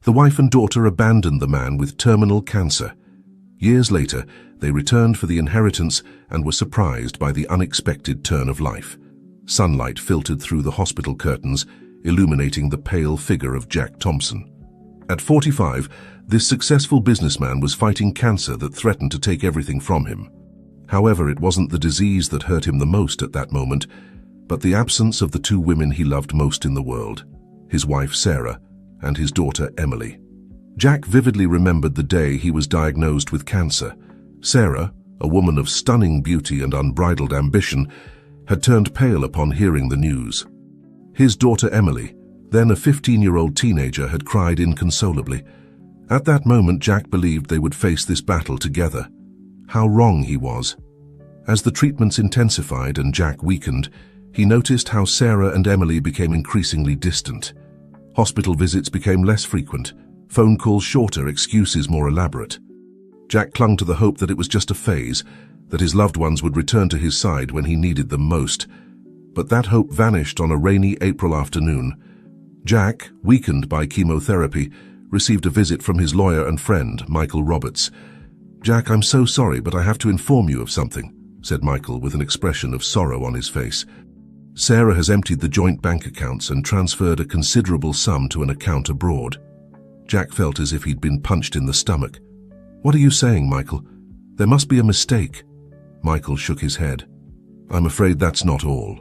The wife and daughter abandoned the man with terminal cancer. Years later, they returned for the inheritance and were surprised by the unexpected turn of life. Sunlight filtered through the hospital curtains, illuminating the pale figure of Jack Thompson. At 45, this successful businessman was fighting cancer that threatened to take everything from him. However, it wasn't the disease that hurt him the most at that moment, but the absence of the two women he loved most in the world, his wife Sarah and his daughter Emily. Jack vividly remembered the day he was diagnosed with cancer. Sarah, a woman of stunning beauty and unbridled ambition, had turned pale upon hearing the news. His daughter Emily, then a 15-year-old teenager, had cried inconsolably. At that moment, Jack believed they would face this battle together. How wrong he was. As the treatments intensified and Jack weakened, he noticed how Sarah and Emily became increasingly distant. Hospital visits became less frequent, phone calls shorter, excuses more elaborate. Jack clung to the hope that it was just a phase, that his loved ones would return to his side when he needed them most. But that hope vanished on a rainy April afternoon. Jack, weakened by chemotherapy, received a visit from his lawyer and friend, Michael Roberts. "Jack, I'm so sorry, but I have to inform you of something," said Michael with an expression of sorrow on his face. "Sarah has emptied the joint bank accounts and transferred a considerable sum to an account abroad." Jack felt as if he'd been punched in the stomach. "What are you saying, Michael? There must be a mistake." Michael shook his head. "I'm afraid that's not all.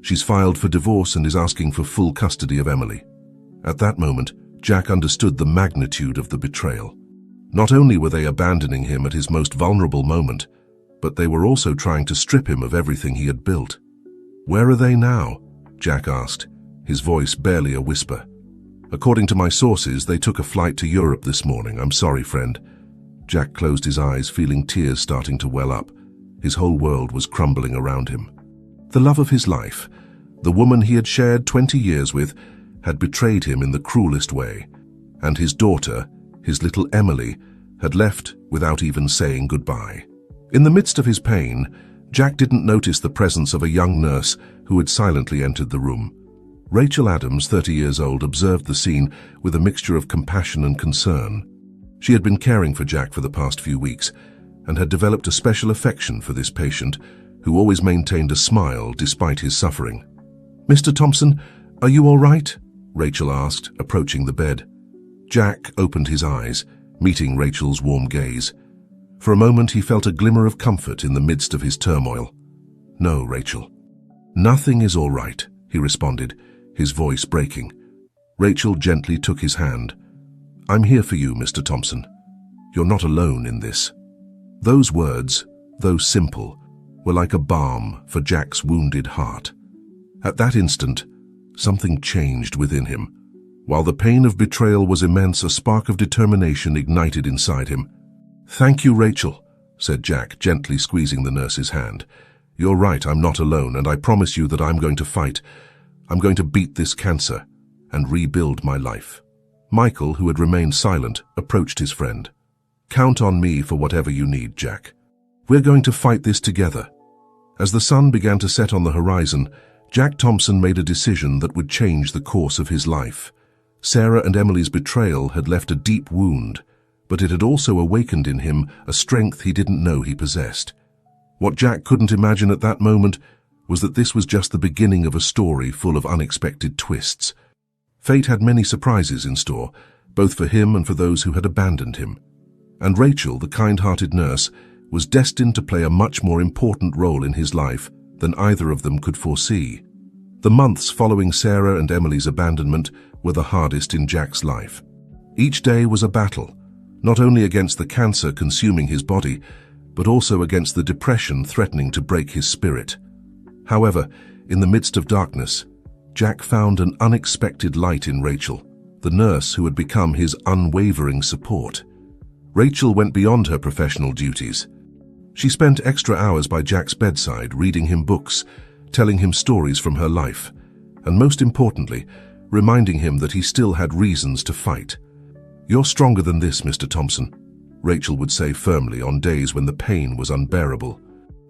She's filed for divorce and is asking for full custody of Emily." At that moment, Jack understood the magnitude of the betrayal. Not only were they abandoning him at his most vulnerable moment, but they were also trying to strip him of everything he had built. "Where are they now?" Jack asked, his voice barely a whisper. "According to my sources, they took a flight to Europe this morning. I'm sorry, friend." Jack closed his eyes, feeling tears starting to well up. His whole world was crumbling around him. The love of his life, the woman he had shared 20 years with, had betrayed him in the cruelest way. And his daughter, his little Emily, had left without even saying goodbye. In the midst of his pain, Jack didn't notice the presence of a young nurse who had silently entered the room. Rachel Adams, 30 years old, observed the scene with a mixture of compassion and concern. She had been caring for Jack for the past few weeks and had developed a special affection for this patient, who always maintained a smile despite his suffering. "Mr. Thompson, are you all right?" Rachel asked, approaching the bed. Jack opened his eyes, meeting Rachel's warm gaze. For a moment he felt a glimmer of comfort in the midst of his turmoil. "No, Rachel." "Nothing is all right," he responded, his voice breaking. Rachel gently took his hand. "I'm here for you, Mr. Thompson. You're not alone in this." Those words, though simple, were like a balm for Jack's wounded heart. At that instant, something changed within him. While the pain of betrayal was immense, a spark of determination ignited inside him. "Thank you, Rachel," said Jack, gently squeezing the nurse's hand. "You're right, I'm not alone, and I promise you that I'm going to fight. I'm going to beat this cancer and rebuild my life." Michael, who had remained silent, approached his friend. "Count on me for whatever you need, Jack. We're going to fight this together." As the sun began to set on the horizon, Jack Thompson made a decision that would change the course of his life. Sarah and Emily's betrayal had left a deep wound, but it had also awakened in him a strength he didn't know he possessed. What Jack couldn't imagine at that moment was that this was just the beginning of a story full of unexpected twists. Fate had many surprises in store, both for him and for those who had abandoned him. And Rachel, the kind-hearted nurse, was destined to play a much more important role in his life than either of them could foresee. The months following Sarah and Emily's abandonment were the hardest in Jack's life. Each day was a battle, not only against the cancer consuming his body, but also against the depression threatening to break his spirit. However, in the midst of darkness, Jack found an unexpected light in Rachel, the nurse who had become his unwavering support. Rachel went beyond her professional duties. She spent extra hours by Jack's bedside, reading him books, telling him stories from her life, and most importantly, reminding him that he still had reasons to fight. "You're stronger than this, Mr. Thompson," Rachel would say firmly on days when the pain was unbearable.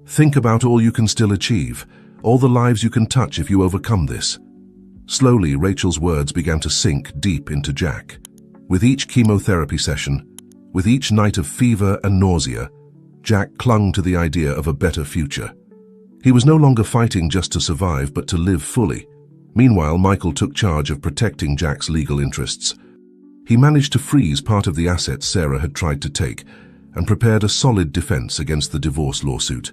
"Think about all you can still achieve, all the lives you can touch if you overcome this." Slowly, Rachel's words began to sink deep into Jack. With each chemotherapy session, with each night of fever and nausea, Jack clung to the idea of a better future. He was no longer fighting just to survive, but to live fully. Meanwhile, Michael took charge of protecting Jack's legal interests. He managed to freeze part of the assets Sarah had tried to take and prepared a solid defense against the divorce lawsuit.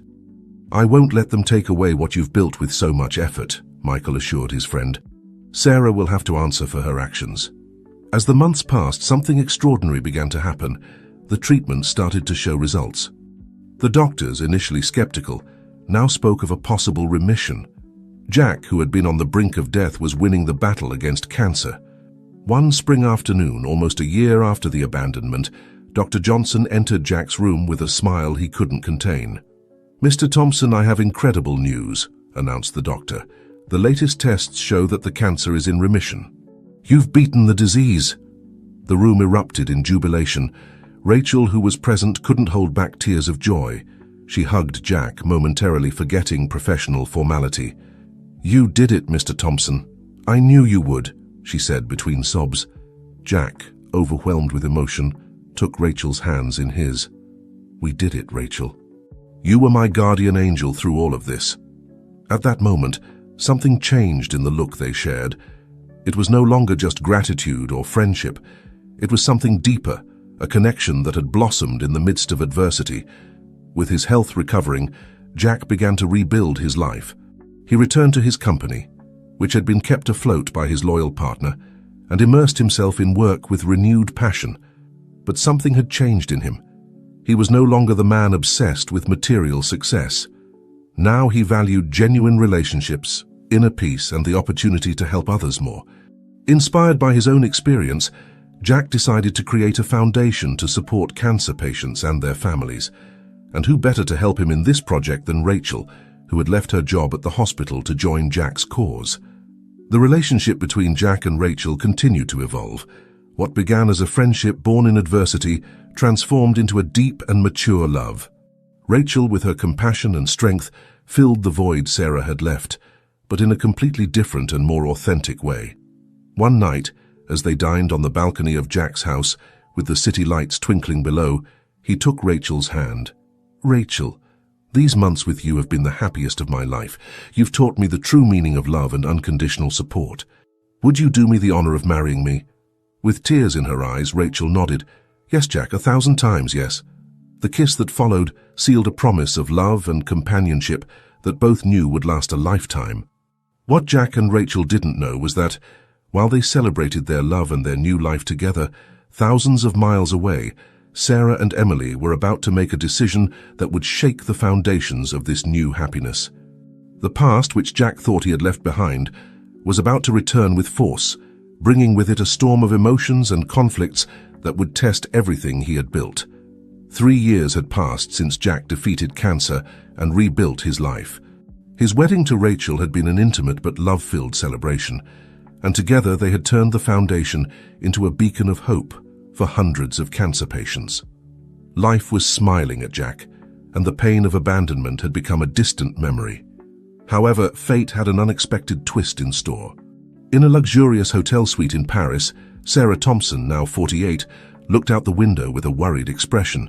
"I won't let them take away what you've built with so much effort," Michael assured his friend. "Sarah will have to answer for her actions." As the months passed, something extraordinary began to happen. The treatment started to show results. The doctors, initially skeptical, now spoke of a possible remission. Jack, who had been on the brink of death, was winning the battle against cancer. One spring afternoon, almost a year after the abandonment, Dr. Johnson entered Jack's room with a smile he couldn't contain. "Mr. Thompson, I have incredible news," announced the doctor. "The latest tests show that the cancer is in remission. You've beaten the disease." The room erupted in jubilation. Rachel, who was present, couldn't hold back tears of joy. She hugged Jack, momentarily forgetting professional formality. "You did it, Mr. Thompson. I knew you would," she said between sobs. Jack, overwhelmed with emotion, took Rachel's hands in his. "We did it, Rachel. You were my guardian angel through all of this." At that moment, something changed in the look they shared. It was no longer just gratitude or friendship. It was something deeper, a connection that had blossomed in the midst of adversity. With his health recovering, Jack began to rebuild his life. He returned to his company, which had been kept afloat by his loyal partner, and immersed himself in work with renewed passion. But something had changed in him. He was no longer the man obsessed with material success. Now he valued genuine relationships, inner peace, and the opportunity to help others more. Inspired by his own experience, Jack decided to create a foundation to support cancer patients and their families. And who better to help him in this project than Rachel, who had left her job at the hospital to join Jack's cause. The relationship between Jack and Rachel continued to evolve. What began as a friendship born in adversity transformed into a deep and mature love. Rachel, with her compassion and strength, filled the void Sarah had left, but in a completely different and more authentic way. One night, as they dined on the balcony of Jack's house, with the city lights twinkling below, he took Rachel's hand. "Rachel, these months with you have been the happiest of my life. You've taught me the true meaning of love and unconditional support. Would you do me the honor of marrying me?" With tears in her eyes, Rachel nodded. "Yes, Jack, 1,000 times yes." The kiss that followed sealed a promise of love and companionship that both knew would last a lifetime. What Jack and Rachel didn't know was that, while they celebrated their love and their new life together, thousands of miles away, Sarah and Emily were about to make a decision that would shake the foundations of this new happiness. The past, which Jack thought he had left behind, was about to return with force, bringing with it a storm of emotions and conflicts that would test everything he had built. 3 years had passed since Jack defeated cancer and rebuilt his life. His wedding to Rachel had been an intimate but love-filled celebration, and together they had turned the foundation into a beacon of hope for hundreds of cancer patients. Life was smiling at Jack, and the pain of abandonment had become a distant memory. However, fate had an unexpected twist in store. In a luxurious hotel suite in Paris, Sarah Thompson, now 48, looked out the window with a worried expression.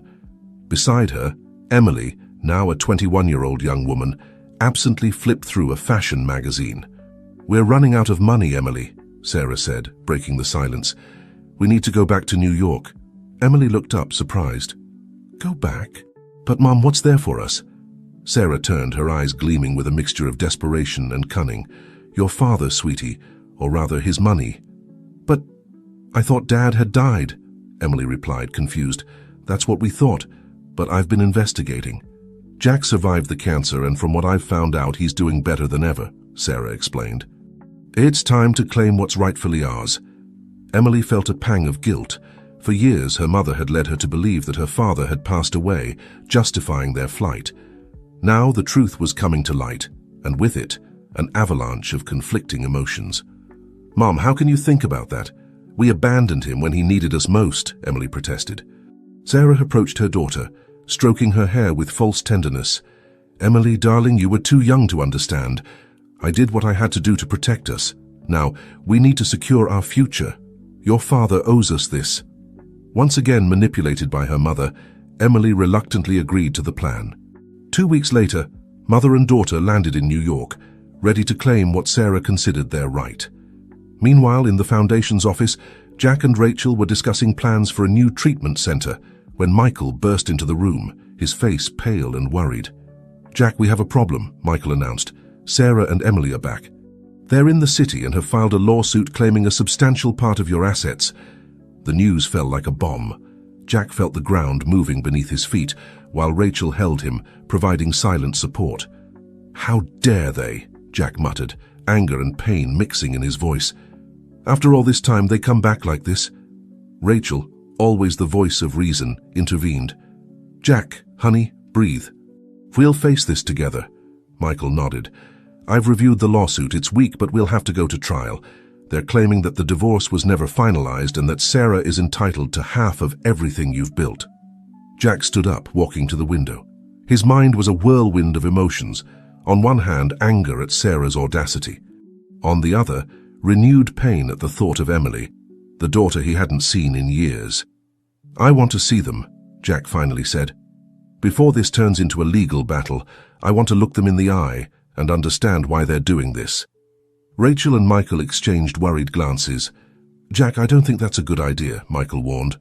Beside her, Emily, now a 21-year-old young woman, absently flipped through a fashion magazine. "We're running out of money, Emily," Sarah said, breaking the silence. "We need to go back to New York." Emily looked up, surprised. "Go back? But, Mom, what's there for us?" Sarah turned, her eyes gleaming with a mixture of desperation and cunning. "Your father, sweetie, or rather his money." "But I thought Dad had died," Emily replied, confused. "That's what we thought, but I've been investigating. Jack survived the cancer, and from what I've found out, he's doing better than ever," Sarah explained. "It's time to claim what's rightfully ours." Emily felt a pang of guilt. For years, her mother had led her to believe that her father had passed away, justifying their flight. Now the truth was coming to light, and with it, an avalanche of conflicting emotions. "Mom, how can you think about that? We abandoned him when he needed us most," Emily protested. Sarah approached her daughter, stroking her hair with false tenderness. "Emily, darling, you were too young to understand. I did what I had to do to protect us. Now, we need to secure our future." Your father owes us this." Once again manipulated by her mother, Emily reluctantly agreed to the plan. 2 weeks later, mother and daughter landed in New York, ready to claim what Sarah considered their right. Meanwhile, in the Foundation's office, Jack and Rachel were discussing plans for a new treatment center when Michael burst into the room, his face pale and worried. "Jack, we have a problem," Michael announced. "Sarah and Emily are back. They're in the city and have filed a lawsuit claiming a substantial part of your assets." The news fell like a bomb. Jack felt the ground moving beneath his feet, while Rachel held him, providing silent support. "How dare they?" Jack muttered, anger and pain mixing in his voice. "After all this time, they come back like this?" Rachel, always the voice of reason, intervened. "Jack, honey, breathe. We'll face this together." Michael nodded. "I've reviewed the lawsuit. It's weak, but we'll have to go to trial. They're claiming that the divorce was never finalized and that Sarah is entitled to half of everything you've built." Jack stood up, walking to the window. His mind was a whirlwind of emotions. On one hand, anger at Sarah's audacity. On the other, renewed pain at the thought of Emily, the daughter he hadn't seen in years. "I want to see them," Jack finally said. "Before this turns into a legal battle, I want to look them in the eye and understand why they're doing this." Rachel and Michael exchanged worried glances. "Jack, I don't think that's a good idea," Michael warned.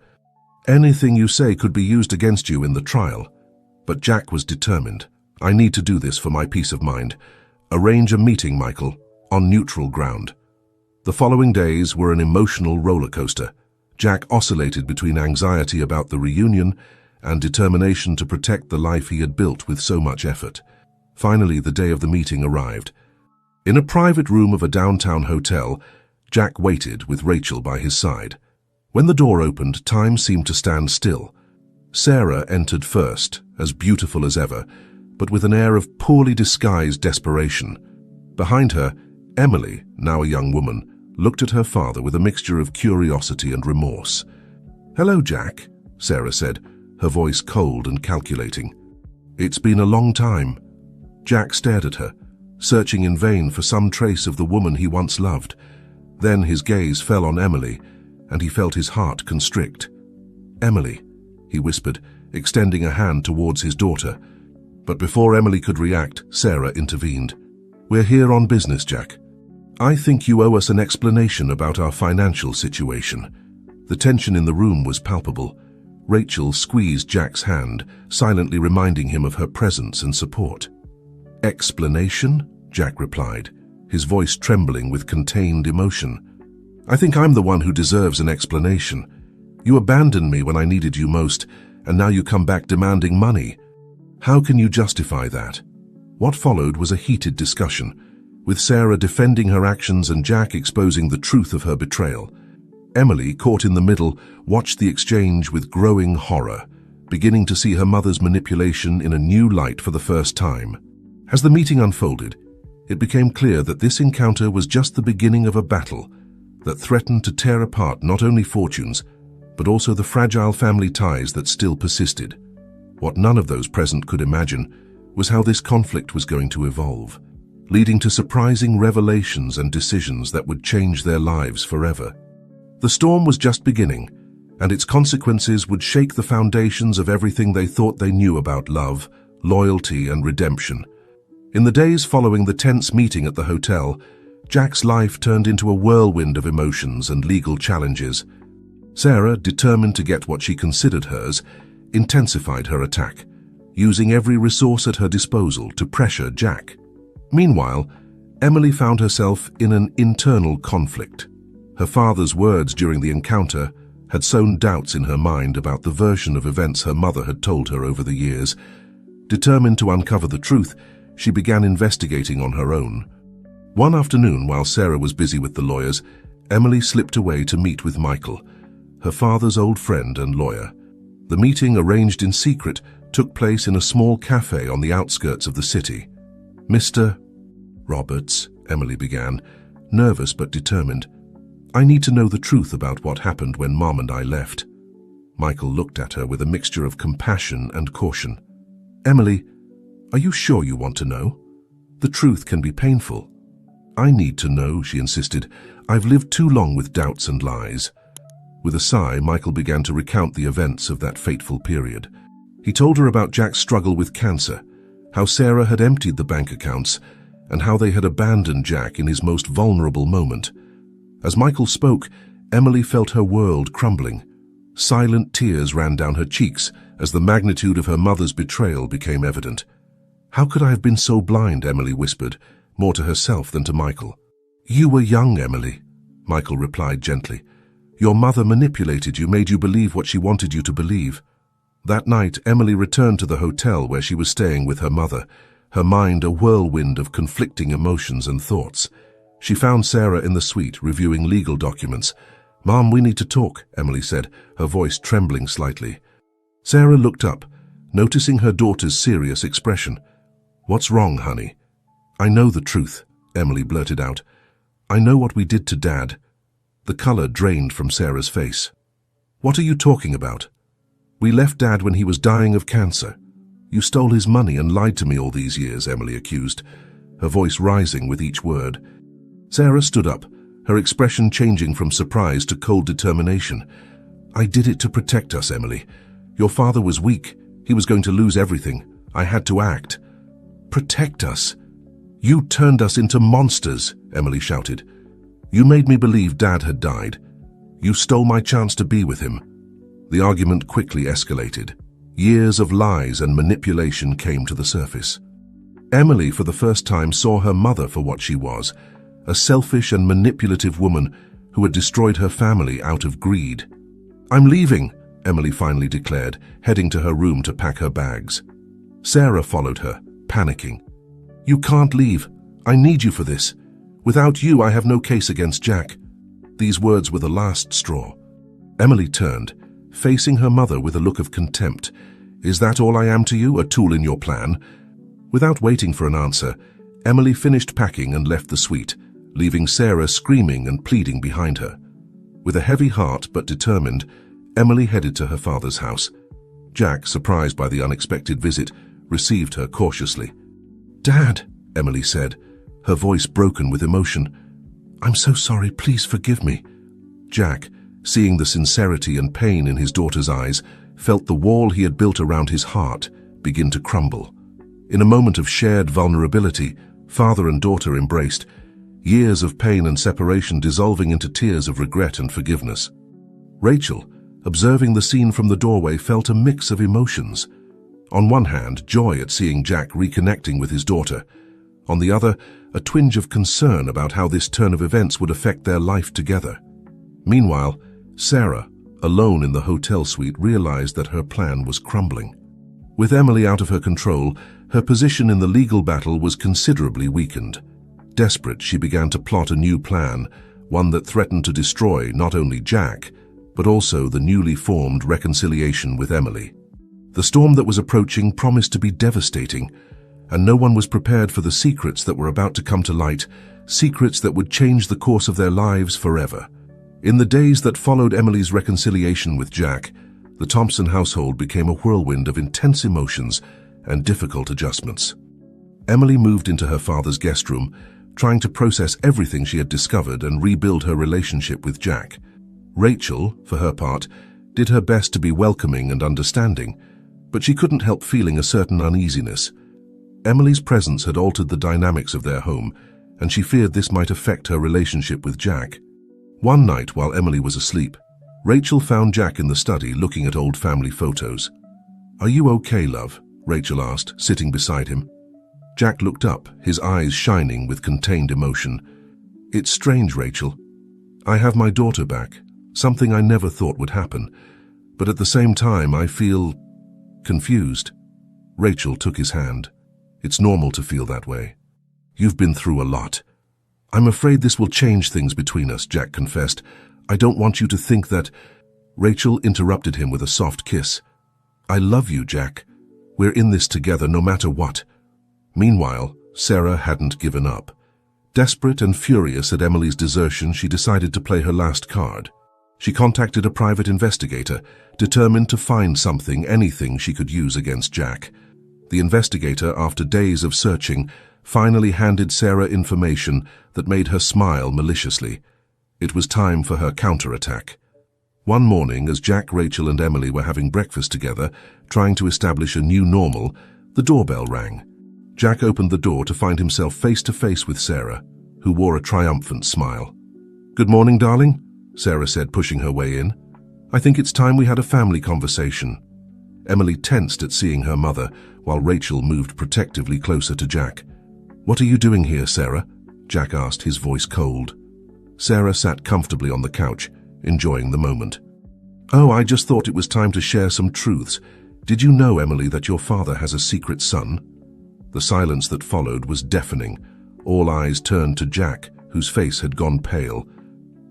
"Anything you say could be used against you in the trial." But Jack was determined. "I need to do this for my peace of mind. Arrange a meeting, Michael, on neutral ground." The following days were an emotional roller coaster. Jack oscillated between anxiety about the reunion and determination to protect the life he had built with so much effort. Finally, the day of the meeting arrived. In a private room of a downtown hotel, Jack waited with Rachel by his side. When the door opened, time seemed to stand still. Sarah entered first, as beautiful as ever, but with an air of poorly disguised desperation. Behind her, Emily, now a young woman, looked at her father with a mixture of curiosity and remorse. "Hello, Jack," Sarah said, her voice cold and calculating. "It's been a long time." Jack stared at her, searching in vain for some trace of the woman he once loved. Then his gaze fell on Emily, and he felt his heart constrict. "Emily," he whispered, extending a hand towards his daughter. But before Emily could react, Sarah intervened. "We're here on business, Jack. I think you owe us an explanation about our financial situation." The tension in the room was palpable. Rachel squeezed Jack's hand, silently reminding him of her presence and support. "Explanation?" Jack replied, his voice trembling with contained emotion. "I think I'm the one who deserves an explanation. You abandoned me when I needed you most, and now you come back demanding money. How can you justify that?" What followed was a heated discussion, with Sarah defending her actions and Jack exposing the truth of her betrayal. Emily, caught in the middle, watched the exchange with growing horror, beginning to see her mother's manipulation in a new light for the first time. As the meeting unfolded, it became clear that this encounter was just the beginning of a battle that threatened to tear apart not only fortunes, but also the fragile family ties that still persisted. What none of those present could imagine was how this conflict was going to evolve, leading to surprising revelations and decisions that would change their lives forever. The storm was just beginning, and its consequences would shake the foundations of everything they thought they knew about love, loyalty, and redemption. In the days following the tense meeting at the hotel, Jack's life turned into a whirlwind of emotions and legal challenges. Sarah, determined to get what she considered hers, intensified her attack, using every resource at her disposal to pressure Jack. Meanwhile, Emily found herself in an internal conflict. Her father's words during the encounter had sown doubts in her mind about the version of events her mother had told her over the years. Determined to uncover the truth, she began investigating on her own. One afternoon, while Sarah was busy with the lawyers, Emily slipped away to meet with Michael, her father's old friend and lawyer. The meeting, arranged in secret, took place in a small cafe on the outskirts of the city. "Mr. Roberts," Emily began, nervous but determined, "I need to know the truth about what happened when Mom and I left." Michael looked at her with a mixture of compassion and caution. "Emily, are you sure you want to know? The truth can be painful." "I need to know," she insisted. "I've lived too long with doubts and lies." With a sigh, Michael began to recount the events of that fateful period. He told her about Jack's struggle with cancer, how Sarah had emptied the bank accounts, and how they had abandoned Jack in his most vulnerable moment. As Michael spoke, Emily felt her world crumbling. Silent tears ran down her cheeks as the magnitude of her mother's betrayal became evident. "How could I have been so blind?" Emily whispered, more to herself than to Michael. "You were young, Emily," Michael replied gently. "Your mother manipulated you, made you believe what she wanted you to believe." That night, Emily returned to the hotel where she was staying with her mother, her mind a whirlwind of conflicting emotions and thoughts. She found Sarah in the suite, reviewing legal documents. "Mom, we need to talk," Emily said, her voice trembling slightly. Sarah looked up, noticing her daughter's serious expression. "What's wrong, honey?" "I know the truth," Emily blurted out. "I know what we did to Dad." The color drained from Sarah's face. "What are you talking about?" "We left Dad when he was dying of cancer. You stole his money and lied to me all these years," Emily accused, her voice rising with each word. Sarah stood up, her expression changing from surprise to cold determination. "I did it to protect us, Emily. Your father was weak. He was going to lose everything. I had to act." "Protect us? You turned us into monsters," Emily shouted. "You made me believe Dad had died. You stole my chance to be with him." The argument quickly escalated. Years of lies and manipulation came to the surface. Emily, for the first time, saw her mother for what she was, a selfish and manipulative woman who had destroyed her family out of greed. "I'm leaving," Emily finally declared, heading to her room to pack her bags. Sarah followed her, panicking. "You can't leave. I need you for this. Without you, I have no case against Jack." These words were the last straw. Emily turned, facing her mother with a look of contempt. "Is that all I am to you, a tool in your plan?" Without waiting for an answer, Emily finished packing and left the suite, leaving Sarah screaming and pleading behind her. With a heavy heart but determined, Emily headed to her father's house. Jack, surprised by the unexpected visit, received her cautiously. "Dad," Emily said, her voice broken with emotion. "I'm so sorry, please forgive me." Jack, seeing the sincerity and pain in his daughter's eyes, felt the wall he had built around his heart begin to crumble. In a moment of shared vulnerability, father and daughter embraced, years of pain and separation dissolving into tears of regret and forgiveness. Rachel, observing the scene from the doorway, felt a mix of emotions. On one hand, joy at seeing Jack reconnecting with his daughter. On the other, a twinge of concern about how this turn of events would affect their life together. Meanwhile, Sarah, alone in the hotel suite, realized that her plan was crumbling. With Emily out of her control, her position in the legal battle was considerably weakened. Desperate, she began to plot a new plan, one that threatened to destroy not only Jack, but also the newly formed reconciliation with Emily. The storm that was approaching promised to be devastating, and no one was prepared for the secrets that were about to come to light, secrets that would change the course of their lives forever. In the days that followed Emily's reconciliation with Jack, the Thompson household became a whirlwind of intense emotions and difficult adjustments. Emily moved into her father's guest room, trying to process everything she had discovered and rebuild her relationship with Jack. Rachel, for her part, did her best to be welcoming and understanding, but she couldn't help feeling a certain uneasiness. Emily's presence had altered the dynamics of their home, and she feared this might affect her relationship with Jack. One night, while Emily was asleep, Rachel found Jack in the study looking at old family photos. "Are you okay, love?" Rachel asked, sitting beside him. Jack looked up, his eyes shining with contained emotion. "It's strange, Rachel. I have my daughter back, something I never thought would happen, but at the same time I feel confused." Rachel took his hand. "It's normal to feel that way. You've been through a lot." "I'm afraid this will change things between us," Jack confessed. "I don't want you to think that—" Rachel interrupted him with a soft kiss. "I love you, Jack. We're in this together no matter what." Meanwhile, Sarah hadn't given up. Desperate and furious at Emily's desertion, she decided to play her last card. She contacted a private investigator, determined to find something, anything she could use against Jack. The investigator, after days of searching, finally handed Sarah information that made her smile maliciously. It was time for her counterattack. One morning, as Jack, Rachel, and Emily were having breakfast together, trying to establish a new normal, the doorbell rang. Jack opened the door to find himself face to face with Sarah, who wore a triumphant smile. "Good morning, darling," Sarah said, pushing her way in. "I think it's time we had a family conversation." Emily tensed at seeing her mother, while Rachel moved protectively closer to Jack. "What are you doing here, Sarah?" Jack asked, his voice cold. Sarah sat comfortably on the couch, enjoying the moment. "Oh, I just thought it was time to share some truths. Did you know, Emily, that your father has a secret son?" The silence that followed was deafening. All eyes turned to Jack, whose face had gone pale.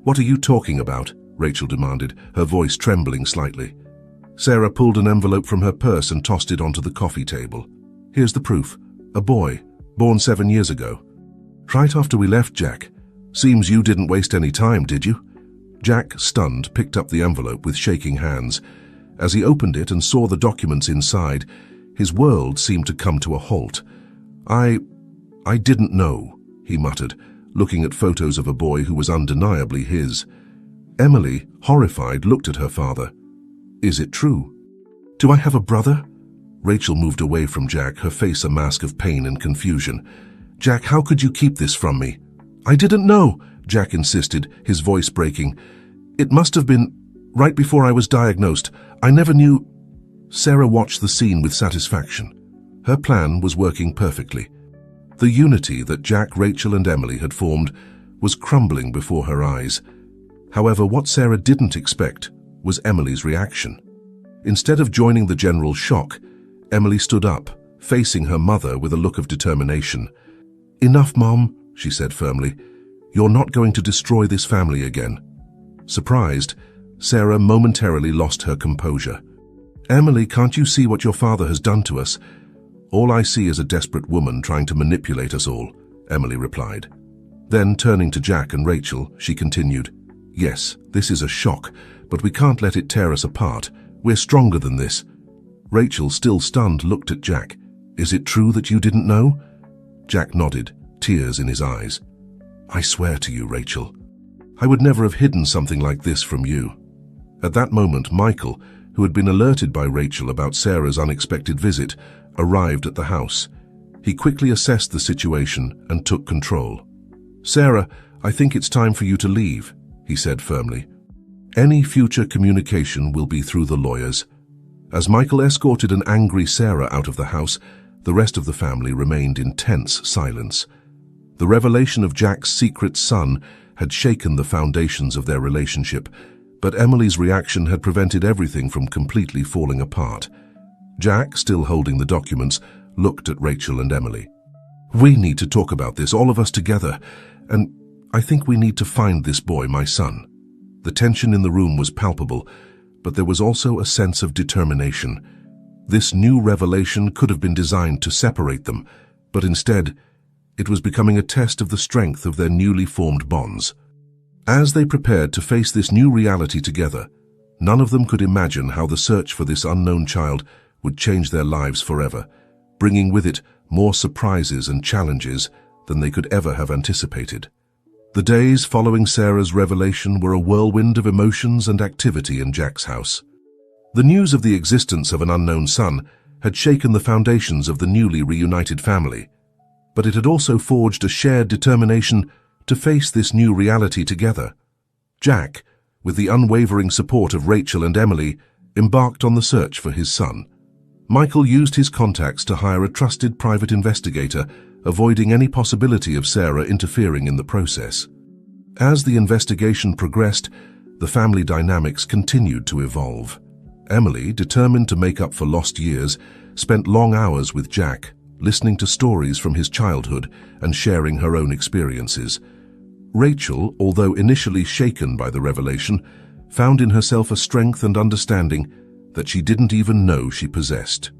"What are you talking about?" Rachel demanded, her voice trembling slightly. Sarah pulled an envelope from her purse and tossed it onto the coffee table. "Here's the proof. A boy, born 7 years ago." "Right after we left, Jack. Seems you didn't waste any time, did you?" Jack, stunned, picked up the envelope with shaking hands. As he opened it and saw the documents inside, his world seemed to come to a halt. I didn't know," he muttered, looking at photos of a boy who was undeniably his. Emily, horrified, looked at her father. "Is it true?" "Do I have a brother?" Rachel moved away from Jack, her face a mask of pain and confusion. "Jack, how could you keep this from me?" "I didn't know," Jack insisted, his voice breaking. "It must have been right before I was diagnosed. I never knew." Sarah watched the scene with satisfaction. Her plan was working perfectly. The unity that Jack, Rachel, and Emily had formed was crumbling before her eyes. However, what Sarah didn't expect was Emily's reaction. Instead of joining the general shock, Emily stood up, facing her mother with a look of determination. "Enough, Mom," she said firmly. "You're not going to destroy this family again." Surprised, Sarah momentarily lost her composure. "Emily, can't you see what your father has done to us?" "All I see is a desperate woman trying to manipulate us all," Emily replied. Then, turning to Jack and Rachel, she continued, "Yes, this is a shock, but we can't let it tear us apart. We're stronger than this." Rachel, still stunned, looked at Jack. "Is it true that you didn't know?" Jack nodded, tears in his eyes. "I swear to you, Rachel, I would never have hidden something like this from you." At that moment, Michael, who had been alerted by Rachel about Sarah's unexpected visit, arrived at the house. He quickly assessed the situation and took control. "Sarah, I think it's time for you to leave," he said firmly. "Any future communication will be through the lawyers." As Michael escorted an angry Sarah out of the house, the rest of the family remained in tense silence. The revelation of Jack's secret son had shaken the foundations of their relationship, but Emily's reaction had prevented everything from completely falling apart. Jack, still holding the documents, looked at Rachel and Emily. "We need to talk about this, all of us together, and I think we need to find this boy, my son." The tension in the room was palpable, but there was also a sense of determination. This new revelation could have been designed to separate them, but instead, it was becoming a test of the strength of their newly formed bonds. As they prepared to face this new reality together, none of them could imagine how the search for this unknown child would change their lives forever, bringing with it more surprises and challenges than they could ever have anticipated. The days following Sarah's revelation were a whirlwind of emotions and activity in Jack's house. The news of the existence of an unknown son had shaken the foundations of the newly reunited family, but it had also forged a shared determination to face this new reality together. Jack, with the unwavering support of Rachel and Emily, embarked on the search for his son. Michael used his contacts to hire a trusted private investigator, avoiding any possibility of Sarah interfering in the process. As the investigation progressed, the family dynamics continued to evolve. Emily, determined to make up for lost years, spent long hours with Jack, listening to stories from his childhood and sharing her own experiences. Rachel, although initially shaken by the revelation, found in herself a strength and understanding that she didn't even know she possessed.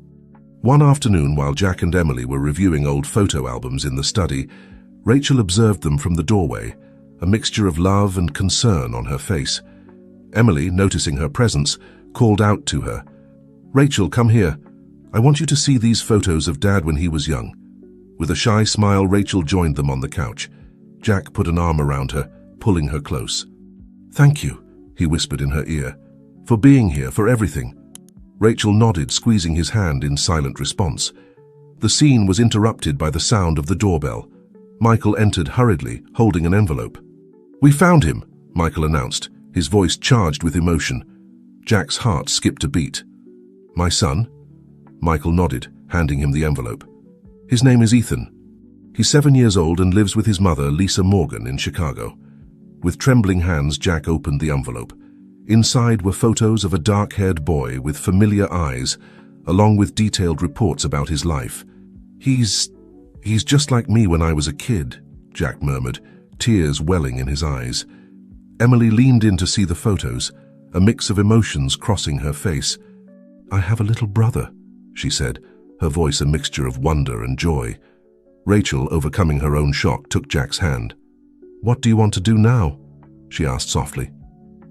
One afternoon, while Jack and Emily were reviewing old photo albums in the study, Rachel observed them from the doorway, a mixture of love and concern on her face. Emily, noticing her presence, called out to her. "Rachel, come here. I want you to see these photos of Dad when he was young." With a shy smile, Rachel joined them on the couch. Jack put an arm around her, pulling her close. "Thank you," he whispered in her ear. For being here, for everything." Rachel nodded, squeezing his hand in silent response. The scene was interrupted by the sound of the doorbell. Michael entered hurriedly, holding an envelope. "We found him," Michael announced, his voice charged with emotion. Jack's heart skipped a beat. "My son?" Michael nodded, handing him the envelope. "His name is Ethan. He's 7 years old and lives with his mother, Lisa Morgan, in Chicago." With trembling hands, Jack opened the envelope. Inside were photos of a dark-haired boy with familiar eyes, along with detailed reports about his life. He's just like me when I was a kid," Jack murmured, tears welling in his eyes. Emily leaned in to see the photos, a mix of emotions crossing her face. "I have a little brother," she said, her voice a mixture of wonder and joy. Rachel, overcoming her own shock, took Jack's hand. "What do you want to do now?" she asked softly.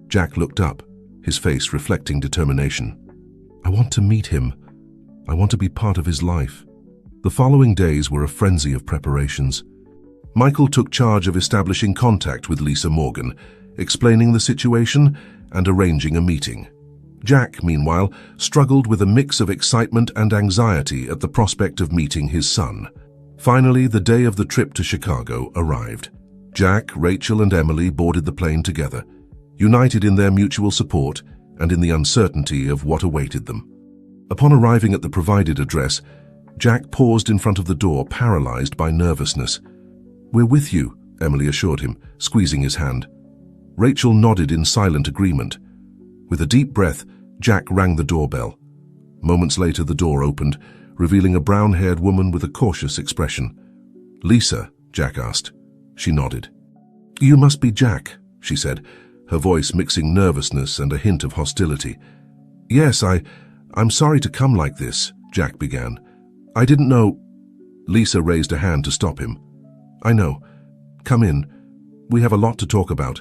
Jack looked up, his face reflecting determination. "I want to meet him. I want to be part of his life." The following days were a frenzy of preparations. Michael took charge of establishing contact with Lisa Morgan, explaining the situation and arranging a meeting. Jack, meanwhile, struggled with a mix of excitement and anxiety at the prospect of meeting his son. Finally, the day of the trip to Chicago arrived. Jack, Rachel, and Emily boarded the plane together, united in their mutual support and in the uncertainty of what awaited them. Upon arriving at the provided address, Jack paused in front of the door, paralyzed by nervousness. "We're with you," Emily assured him, squeezing his hand. Rachel nodded in silent agreement. With a deep breath, Jack rang the doorbell. Moments later, the door opened, revealing a brown-haired woman with a cautious expression. "Lisa?" Jack asked. She nodded. "You must be Jack," she said, her voice mixing nervousness and a hint of hostility. "Yes, I'm sorry to come like this," Jack began. "I didn't know—" Lisa raised a hand to stop him. "I know. Come in. We have a lot to talk about."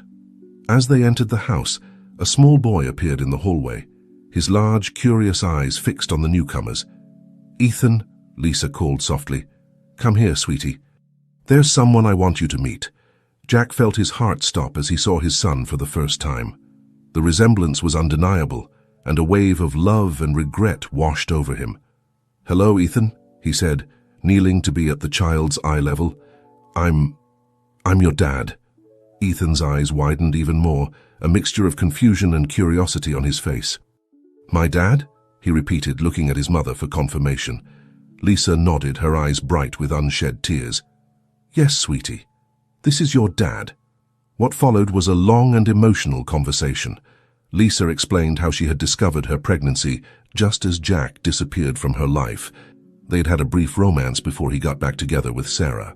As they entered the house, a small boy appeared in the hallway, his large, curious eyes fixed on the newcomers. "Ethan," Lisa called softly. "Come here, sweetie. There's someone I want you to meet." Jack felt his heart stop as he saw his son for the first time. The resemblance was undeniable, and a wave of love and regret washed over him. "Hello, Ethan," he said, kneeling to be at the child's eye level. I'm your dad." Ethan's eyes widened even more, a mixture of confusion and curiosity on his face. "My dad?" he repeated, looking at his mother for confirmation. Lisa nodded, her eyes bright with unshed tears. "Yes, sweetie. This is your dad." What followed was a long and emotional conversation. Lisa explained how she had discovered her pregnancy just as Jack disappeared from her life. They'd had a brief romance before he got back together with Sarah.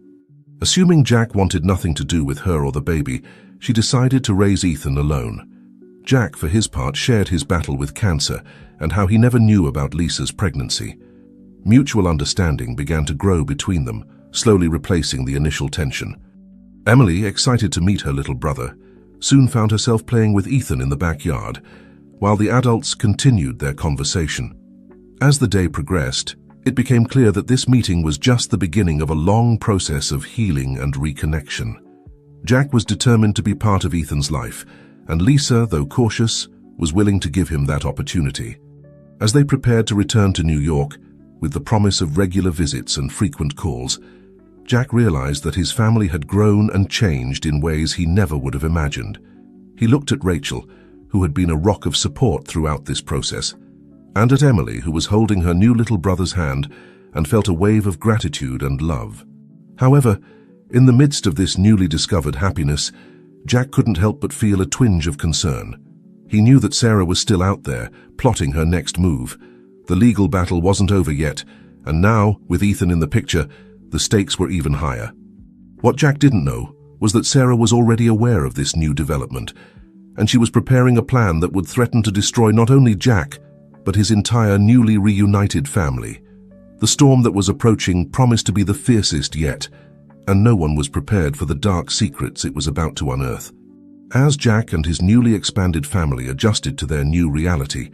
Assuming Jack wanted nothing to do with her or the baby, she decided to raise Ethan alone. Jack, for his part, shared his battle with cancer and how he never knew about Lisa's pregnancy. Mutual understanding began to grow between them, slowly replacing the initial tension. Emily, excited to meet her little brother, soon found herself playing with Ethan in the backyard, while the adults continued their conversation. As the day progressed, it became clear that this meeting was just the beginning of a long process of healing and reconnection. Jack was determined to be part of Ethan's life, and Lisa, though cautious, was willing to give him that opportunity. As they prepared to return to New York, with the promise of regular visits and frequent calls, Jack realized that his family had grown and changed in ways he never would have imagined. He looked at Rachel, who had been a rock of support throughout this process, and at Emily, who was holding her new little brother's hand, and felt a wave of gratitude and love. However, in the midst of this newly discovered happiness, Jack couldn't help but feel a twinge of concern. He knew that Sarah was still out there, plotting her next move. The legal battle wasn't over yet, and now, with Ethan in the picture, the stakes were even higher. What Jack didn't know was that Sarah was already aware of this new development, and she was preparing a plan that would threaten to destroy not only Jack, but his entire newly reunited family. The storm that was approaching promised to be the fiercest yet, and no one was prepared for the dark secrets it was about to unearth. As Jack and his newly expanded family adjusted to their new reality,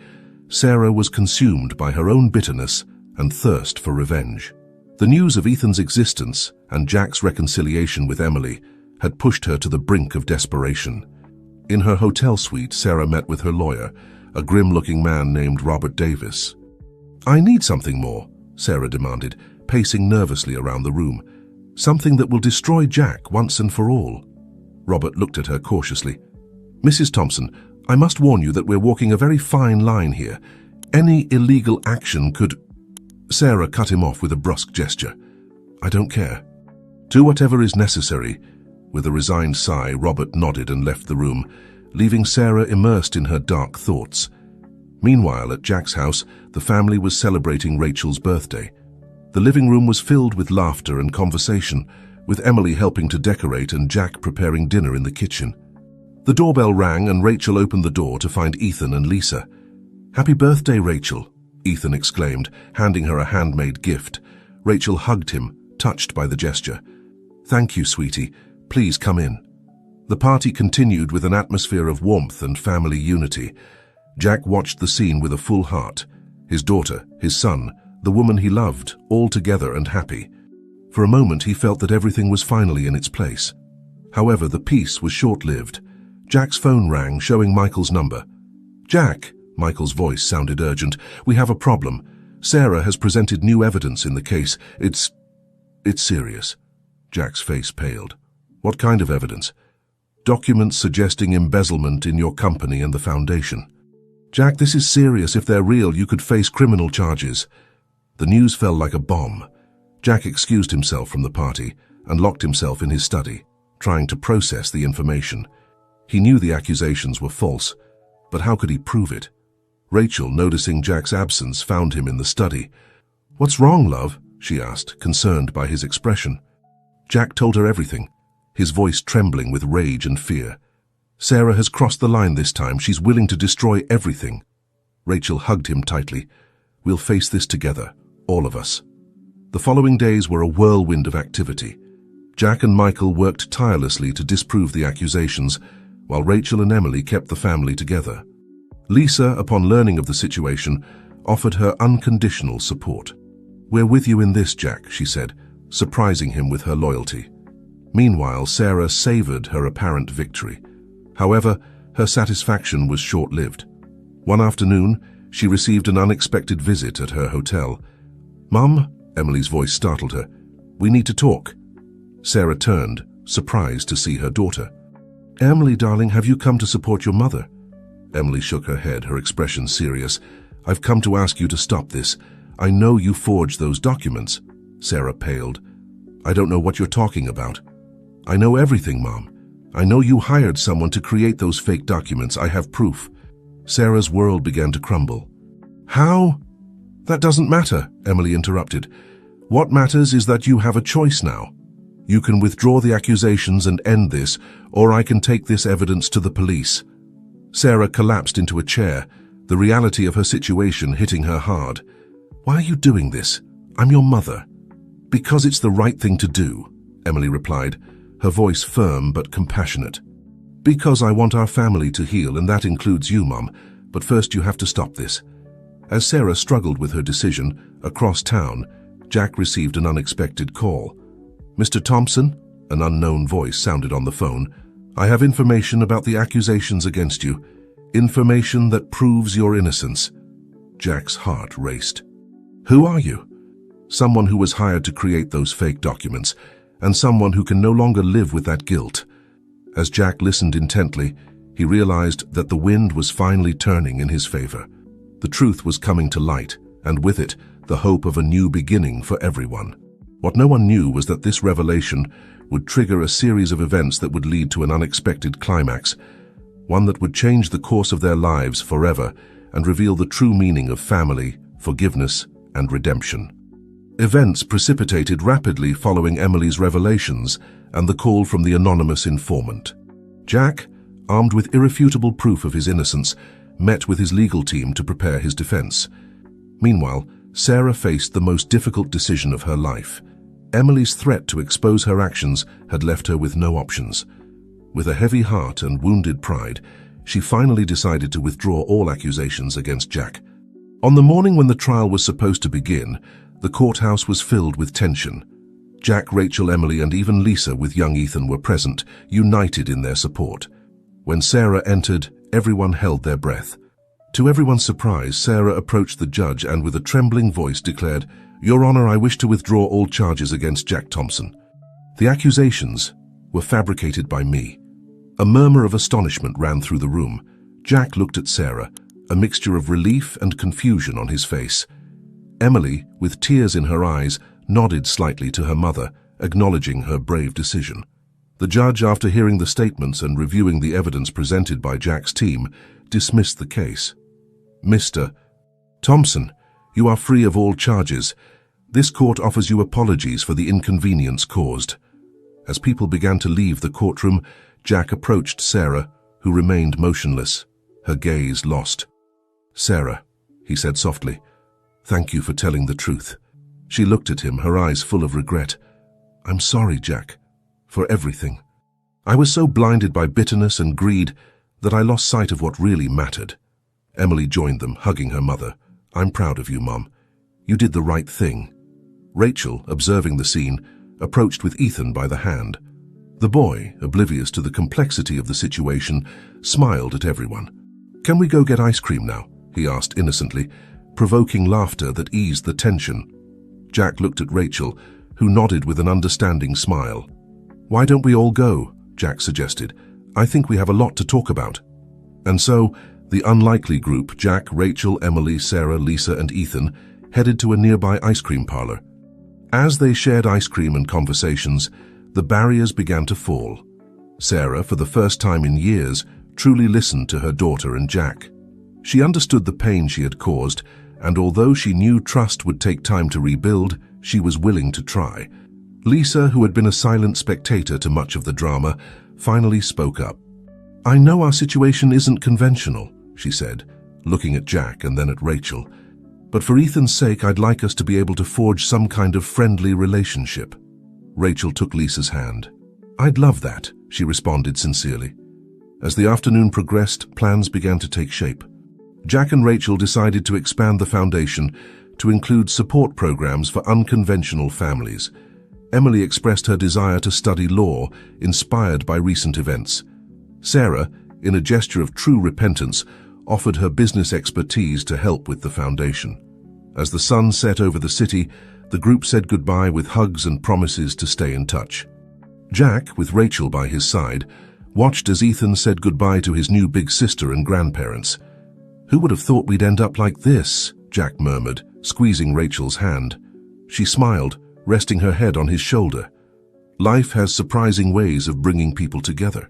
Sarah was consumed by her own bitterness and thirst for revenge. The news of Ethan's existence and Jack's reconciliation with Emily had pushed her to the brink of desperation. In her hotel suite, Sarah met with her lawyer, a grim-looking man named Robert Davis. "I need something more," Sarah demanded, pacing nervously around the room. "Something that will destroy Jack once and for all." Robert looked at her cautiously. "Mrs. Thompson, I must warn you that we're walking a very fine line here. Any illegal action could—" Sarah cut him off with a brusque gesture. "I don't care. Do whatever is necessary." With a resigned sigh, Robert nodded and left the room, leaving Sarah immersed in her dark thoughts. Meanwhile, at Jack's house, the family was celebrating Rachel's birthday. The living room was filled with laughter and conversation, with Emily helping to decorate and Jack preparing dinner in the kitchen. The doorbell rang and Rachel opened the door to find Ethan and Lisa. "Happy birthday, Rachel," Ethan exclaimed, handing her a handmade gift. Rachel hugged him, touched by the gesture. "Thank you, sweetie. Please come in." The party continued with an atmosphere of warmth and family unity. Jack watched the scene with a full heart. His daughter, his son, the woman he loved, all together and happy. For a moment he felt that everything was finally in its place. However, the peace was short-lived. Jack's phone rang, showing Michael's number. "Jack," Michael's voice sounded urgent, "we have a problem. Sarah has presented new evidence in the case. It's serious." Jack's face paled. "What kind of evidence?" "Documents suggesting embezzlement in your company and the foundation." "Jack, this is serious. If they're real, you could face criminal charges." The news fell like a bomb. Jack excused himself from the party and locked himself in his study, trying to process the information. He knew the accusations were false, but how could he prove it? Rachel, noticing Jack's absence, found him in the study. "What's wrong, love?" she asked, concerned by his expression. Jack told her everything, his voice trembling with rage and fear. "Sarah has crossed the line this time. She's willing to destroy everything." Rachel hugged him tightly. "We'll face this together, all of us." The following days were a whirlwind of activity. Jack and Michael worked tirelessly to disprove the accusations, while Rachel and Emily kept the family together. Lisa, upon learning of the situation, offered her unconditional support. "We're with you in this, Jack," she said, surprising him with her loyalty. Meanwhile, Sarah savored her apparent victory. However, her satisfaction was short-lived. One afternoon, she received an unexpected visit at her hotel. "Mum," Emily's voice startled her. "We need to talk." Sarah turned, surprised to see her daughter. "Emily, darling, have you come to support your mother?" Emily shook her head, her expression serious. "I've come to ask you to stop this. I know you forged those documents." Sarah paled. "I don't know what you're talking about." "I know everything, Mom. I know you hired someone to create those fake documents. I have proof." Sarah's world began to crumble. "How?" "That doesn't matter," Emily interrupted. "What matters is that you have a choice now. You can withdraw the accusations and end this, or I can take this evidence to the police." Sarah collapsed into a chair, the reality of her situation hitting her hard. "Why are you doing this? I'm your mother." "Because it's the right thing to do," Emily replied, her voice firm but compassionate. "Because I want our family to heal, and that includes you, Mum. But first you have to stop this." As Sarah struggled with her decision, across town, Jack received an unexpected call. "Mr. Thompson?" An unknown voice sounded on the phone. "I have information about the accusations against you. Information that proves your innocence." Jack's heart raced. "Who are you?" "Someone who was hired to create those fake documents, and someone who can no longer live with that guilt." As Jack listened intently, he realized that the wind was finally turning in his favor. The truth was coming to light, and with it, the hope of a new beginning for everyone. What no one knew was that this revelation would trigger a series of events that would lead to an unexpected climax, one that would change the course of their lives forever and reveal the true meaning of family, forgiveness, and redemption. Events precipitated rapidly following Emily's revelations and the call from the anonymous informant. Jack, armed with irrefutable proof of his innocence, met with his legal team to prepare his defense. Meanwhile, Sarah faced the most difficult decision of her life. Emily's threat to expose her actions had left her with no options. With a heavy heart and wounded pride, she finally decided to withdraw all accusations against Jack. On the morning when the trial was supposed to begin, the courthouse was filled with tension. Jack, Rachel, Emily, and even Lisa with young Ethan were present, united in their support. When Sarah entered, everyone held their breath. To everyone's surprise, Sarah approached the judge and with a trembling voice declared, "Your Honor, I wish to withdraw all charges against Jack Thompson. The accusations were fabricated by me." A murmur of astonishment ran through the room. Jack looked at Sarah, a mixture of relief and confusion on his face. Emily, with tears in her eyes, nodded slightly to her mother, acknowledging her brave decision. The judge, after hearing the statements and reviewing the evidence presented by Jack's team, dismissed the case. "Mr. Thompson, you are free of all charges. This court offers you apologies for the inconvenience caused." As people began to leave the courtroom, Jack approached Sarah, who remained motionless, her gaze lost. "Sarah," he said softly, "thank you for telling the truth." She looked at him, her eyes full of regret. "I'm sorry, Jack, for everything. I was so blinded by bitterness and greed that I lost sight of what really mattered." Emily joined them, hugging her mother. "I'm proud of you, Mom. You did the right thing." Rachel, observing the scene, approached with Ethan by the hand. The boy, oblivious to the complexity of the situation, smiled at everyone. "Can we go get ice cream now?" he asked innocently, provoking laughter that eased the tension. Jack looked at Rachel, who nodded with an understanding smile. "Why don't we all go?" Jack suggested. "I think we have a lot to talk about." And so, the unlikely group, Jack, Rachel, Emily, Sarah, Lisa, and Ethan, headed to a nearby ice cream parlor. As they shared ice cream and conversations, the barriers began to fall. Sarah, for the first time in years, truly listened to her daughter and Jack. She understood the pain she had caused, and although she knew trust would take time to rebuild, she was willing to try. Lisa, who had been a silent spectator to much of the drama, finally spoke up. "I know our situation isn't conventional," she said, looking at Jack and then at Rachel. "But for Ethan's sake, I'd like us to be able to forge some kind of friendly relationship." Rachel took Lisa's hand. "I'd love that," she responded sincerely. As the afternoon progressed, plans began to take shape. Jack and Rachel decided to expand the foundation to include support programs for unconventional families. Emily expressed her desire to study law, inspired by recent events. Sarah, in a gesture of true repentance, offered her business expertise to help with the foundation. As the sun set over the city, the group said goodbye with hugs and promises to stay in touch. Jack, with Rachel by his side, watched as Ethan said goodbye to his new big sister and grandparents. "Who would have thought we'd end up like this?" Jack murmured, squeezing Rachel's hand. She smiled, resting her head on his shoulder. Life has surprising ways of bringing people together.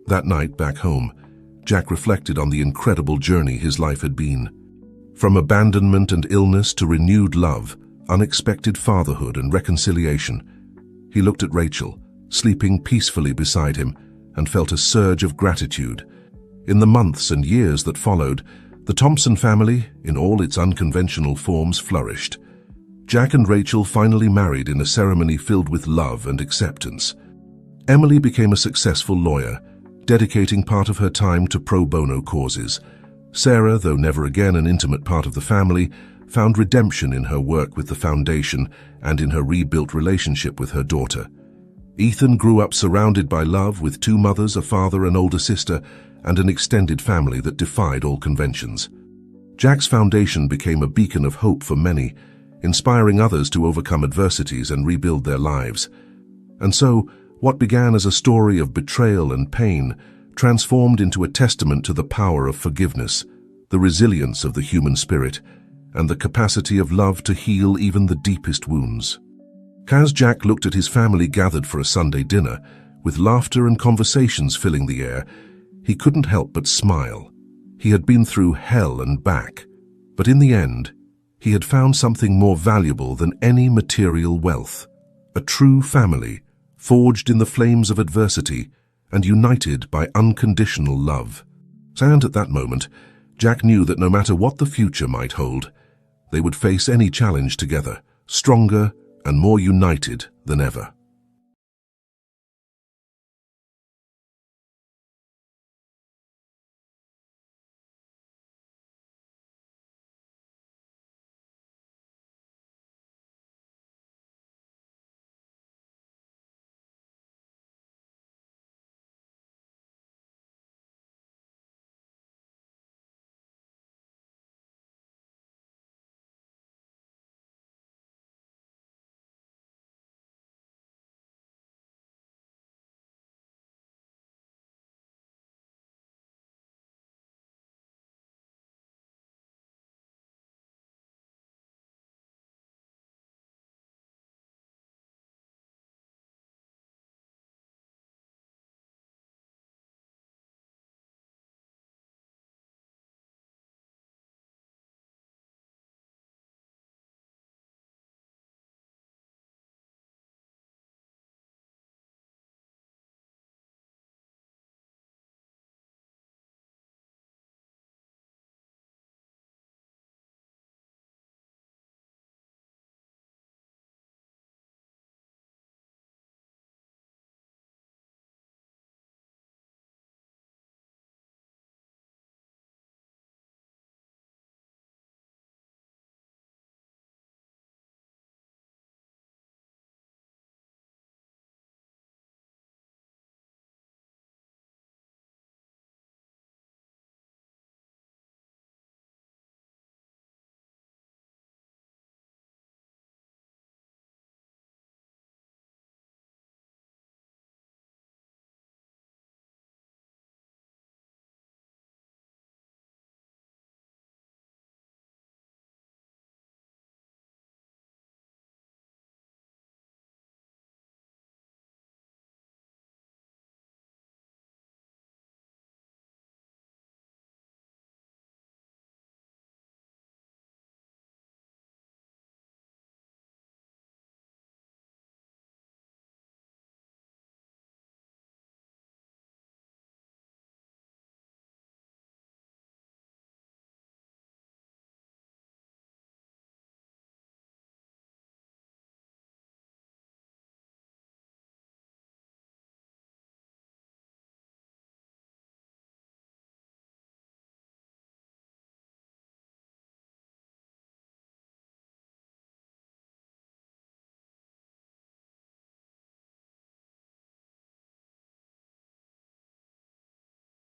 That night, back home, Jack reflected on the incredible journey his life had been. From abandonment and illness to renewed love, unexpected fatherhood and reconciliation. He looked at Rachel, sleeping peacefully beside him, and felt a surge of gratitude. In the months and years that followed, the Thompson family, in all its unconventional forms, flourished. Jack and Rachel finally married in a ceremony filled with love and acceptance. Emily became a successful lawyer, dedicating part of her time to pro bono causes. Sarah, though never again an intimate part of the family, found redemption in her work with the foundation and in her rebuilt relationship with her daughter. Ethan grew up surrounded by love with two mothers, a father, an older sister, and an extended family that defied all conventions. Jack's foundation became a beacon of hope for many, inspiring others to overcome adversities and rebuild their lives. And so, what began as a story of betrayal and pain transformed into a testament to the power of forgiveness, the resilience of the human spirit, and the capacity of love to heal even the deepest wounds. As Jack looked at his family gathered for a Sunday dinner, with laughter and conversations filling the air, he couldn't help but smile. He had been through hell and back, but in the end, he had found something more valuable than any material wealth: a true family, forged in the flames of adversity and united by unconditional love. And at that moment, Jack knew that no matter what the future might hold, they would face any challenge together, stronger and more united than ever.